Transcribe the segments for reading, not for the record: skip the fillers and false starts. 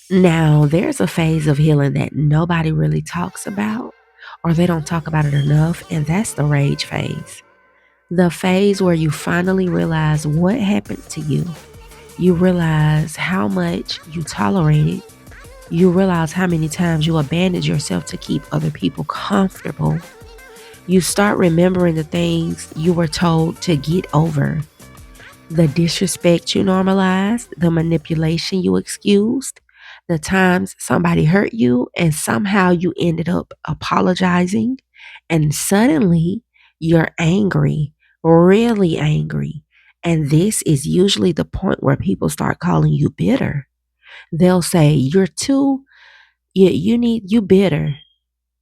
Now, there's a phase of healing that nobody really talks about, or they don't talk about it enough, and that's the rage phase. The phase where you finally realize what happened to you. You realize how much you tolerated. You realize how many times you abandoned yourself to keep other people comfortable. You start remembering the things you were told to get over, the disrespect you normalized, the manipulation you excused, the times somebody hurt you and somehow you ended up apologizing, and suddenly you're angry, really angry. And this is usually the point where people start calling you bitter. They'll say, you're too, you bitter.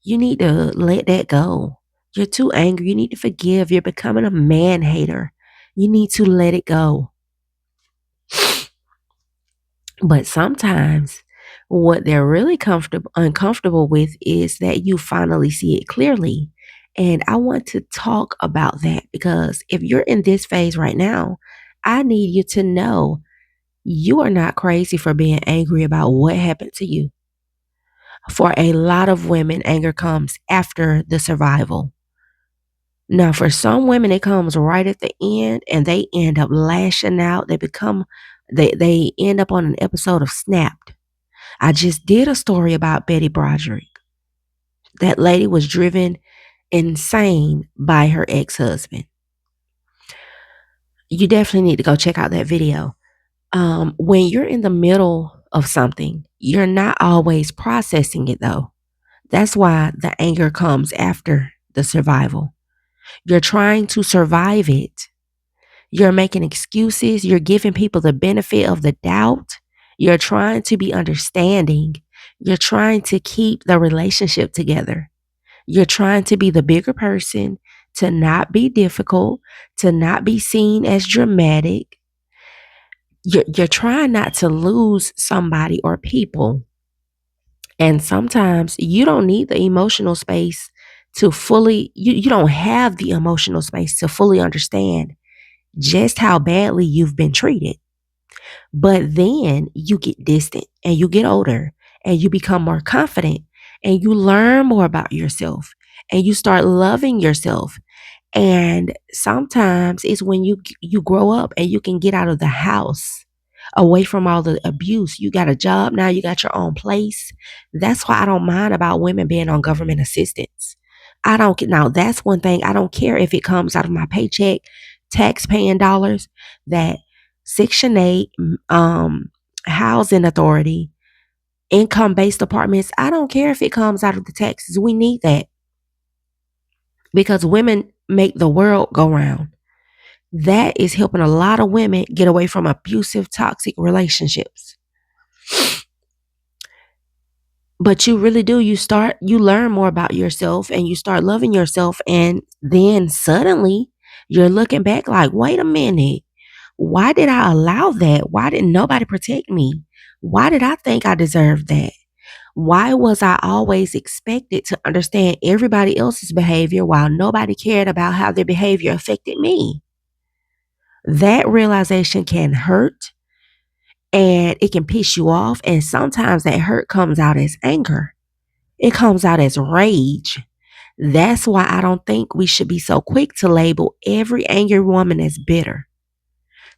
You need to let that go. You're too angry. You need to forgive. You're becoming a man hater. You need to let it go. But sometimes what they're really uncomfortable with is that you finally see it clearly. And I want to talk about that because if you're in this phase right now, I need you to know you are not crazy for being angry about what happened to you. For a lot of women, anger comes after the survival. Now, for some women, it comes right at the end and they end up lashing out. They end up on an episode of Snapped. I just did a story about Betty Broderick. That lady was driven insane by her ex-husband. You definitely need to go check out that video. When you're in the middle of something, you're not always processing it though. That's why the anger comes after the survival. You're trying to survive it. You're making excuses. You're giving people the benefit of the doubt. You're trying to be understanding. You're trying to keep the relationship together. You're trying to be the bigger person, to not be difficult, to not be seen as dramatic. You're trying not to lose somebody or people. And sometimes you don't need the emotional space to fully, you don't have the emotional space to fully understand just how badly you've been treated. But then you get distant and you get older and you become more confident and you learn more about yourself and you start loving yourself. And sometimes it's when you grow up and you can get out of the house away from all the abuse. You got a job now, you got your own place. That's why I don't mind about women being on government assistance. I don't get now that's one thing I don't care if it comes out of my paycheck, tax paying dollars, that Section 8 housing authority, income based apartments. I don't care if it comes out of the taxes. We need that because women make the world go round. That is helping a lot of women get away from abusive, toxic relationships. But you really do. You learn more about yourself and you start loving yourself. And then suddenly you're looking back like, wait a minute. Why did I allow that? Why didn't nobody protect me? Why did I think I deserved that? Why was I always expected to understand everybody else's behavior while nobody cared about how their behavior affected me? That realization can hurt and it can piss you off. And sometimes that hurt comes out as anger, it comes out as rage. That's why I don't think we should be so quick to label every angry woman as bitter.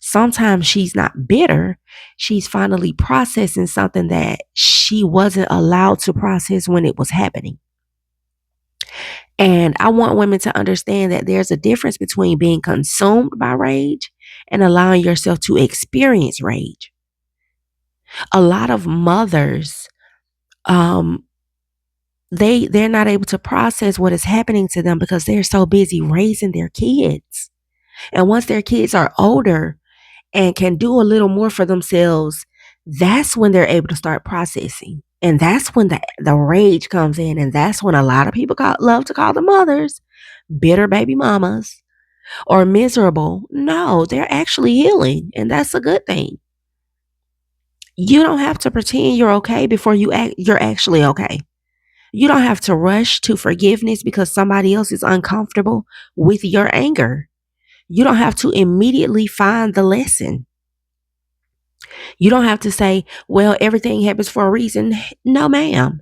Sometimes she's not bitter. She's finally processing something that she wasn't allowed to process when it was happening. And I want women to understand that there's a difference between being consumed by rage and allowing yourself to experience rage. A lot of mothers, um, they're not able to process what is happening to them because they're so busy raising their kids. And once their kids are older and can do a little more for themselves, that's when they're able to start processing. And that's when the rage comes in. And that's when a lot of people love to call the mothers bitter baby mamas or miserable. No, they're actually healing. And that's a good thing. You don't have to pretend you're okay before you're actually okay. You don't have to rush to forgiveness because somebody else is uncomfortable with your anger. You don't have to immediately find the lesson. You don't have to say, well, everything happens for a reason. No, ma'am.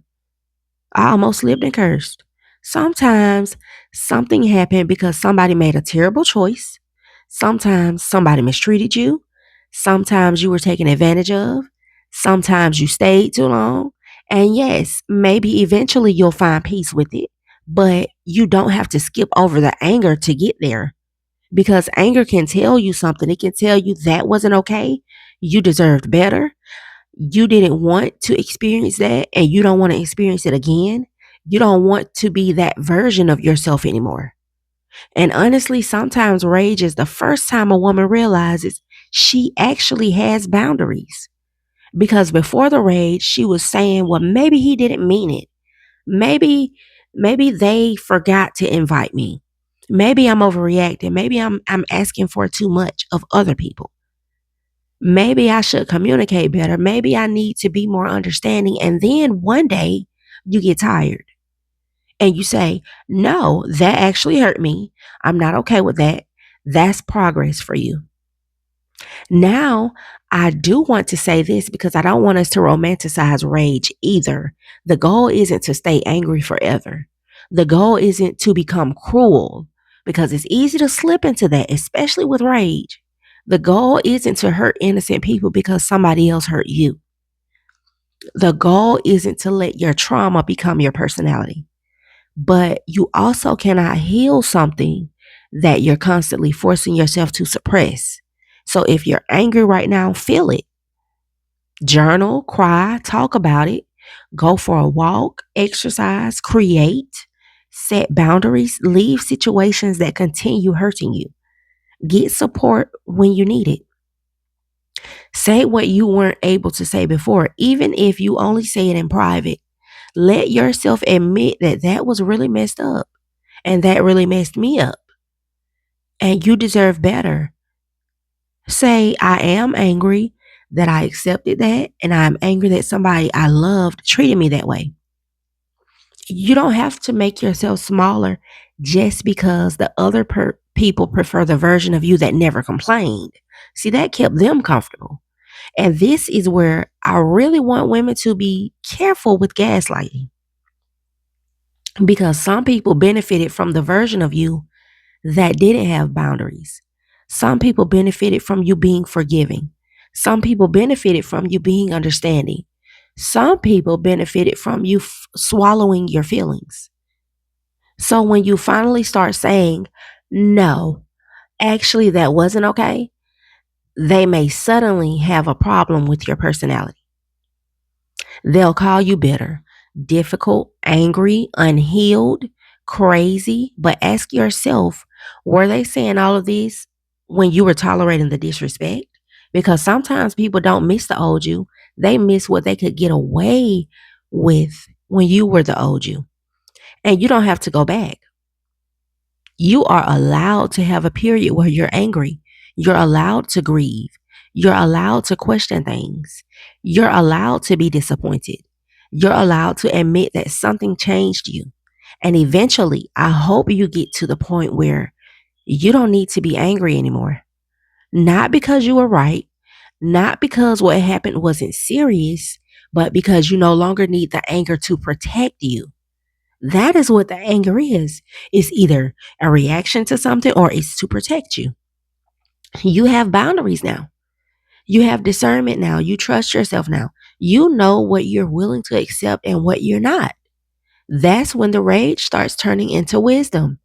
I almost lived and cursed. Sometimes something happened because somebody made a terrible choice. Sometimes somebody mistreated you. Sometimes you were taken advantage of. Sometimes you stayed too long. And yes, maybe eventually you'll find peace with it, but you don't have to skip over the anger to get there because anger can tell you something. It can tell you that wasn't okay. You deserved better. You didn't want to experience that and you don't want to experience it again. You don't want to be that version of yourself anymore. And honestly, sometimes rage is the first time a woman realizes she actually has boundaries. Because before the rage, she was saying, well, maybe he didn't mean it. Maybe, maybe they forgot to invite me. Maybe I'm overreacting. Maybe I'm asking for too much of other people. Maybe I should communicate better. Maybe I need to be more understanding. And then one day you get tired and you say, no, that actually hurt me. I'm not okay with that. That's progress for you. Now, I do want to say this because I don't want us to romanticize rage either. The goal isn't to stay angry forever. The goal isn't to become cruel because it's easy to slip into that, especially with rage. The goal isn't to hurt innocent people because somebody else hurt you. The goal isn't to let your trauma become your personality. But you also cannot heal something that you're constantly forcing yourself to suppress. So if you're angry right now, feel it. Journal, cry, talk about it. Go for a walk, exercise, create, set boundaries, leave situations that continue hurting you. Get support when you need it. Say what you weren't able to say before, even if you only say it in private. Let yourself admit that that was really messed up and that really messed me up and you deserve better. Say, I am angry that I accepted that and I'm angry that somebody I loved treated me that way. You don't have to make yourself smaller just because the other people prefer the version of you that never complained. See, that kept them comfortable. And this is where I really want women to be careful with gaslighting because some people benefited from the version of you that didn't have boundaries. Some people benefited from you being forgiving. Some people benefited from you being understanding. Some people benefited from you swallowing your feelings. So when you finally start saying, no, actually, that wasn't okay, they may suddenly have a problem with your personality. They'll call you bitter, difficult, angry, unhealed, crazy. But ask yourself, were they saying all of this when you were tolerating the disrespect? Because sometimes people don't miss the old you, they miss what they could get away with when you were the old you. And you don't have to go back. You are allowed to have a period where you're angry. You're allowed to grieve. You're allowed to question things. You're allowed to be disappointed. You're allowed to admit that something changed you. And eventually, I hope you get to the point where you don't need to be angry anymore. Not because you were right, not because what happened wasn't serious, but because you no longer need the anger to protect you. That is what the anger is. It's either a reaction to something or it's to protect you. You have boundaries now. You have discernment now. You trust yourself now. You know what you're willing to accept and what you're not. That's when the rage starts turning into wisdom.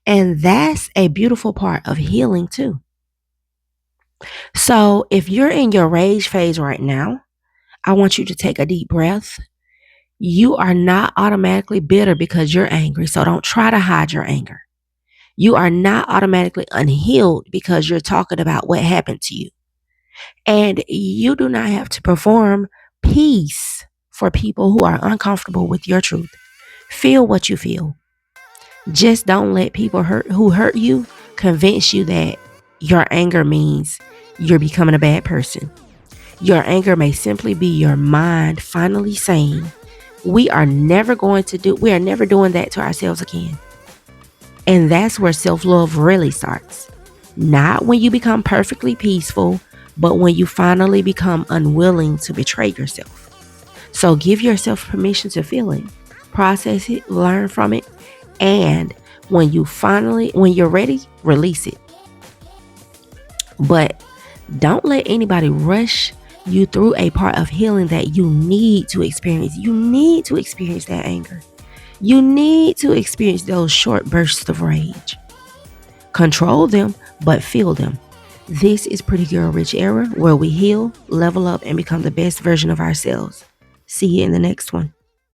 And that's a beautiful part of healing too. So if you're in your rage phase right now, I want you to take a deep breath. You are not automatically bitter because you're angry. So don't try to hide your anger. You are not automatically unhealed because you're talking about what happened to you. And you do not have to perform peace for people who are uncomfortable with your truth. Feel what you feel. Just don't let people who hurt you convince you that your anger means you're becoming a bad person. Your anger may simply be your mind finally saying, we are never doing that to ourselves again. And that's where self-love really starts. Not when you become perfectly peaceful, but when you finally become unwilling to betray yourself. So give yourself permission to feel it, process it, learn from it, and when you're ready, release it. But don't let anybody rush you through a part of healing that you need to experience. You need to experience that anger. You need to experience those short bursts of rage. Control them, but feel them. This is Pretty Girl Rich Era, where we heal, level up, and become the best version of ourselves. See you in the next one.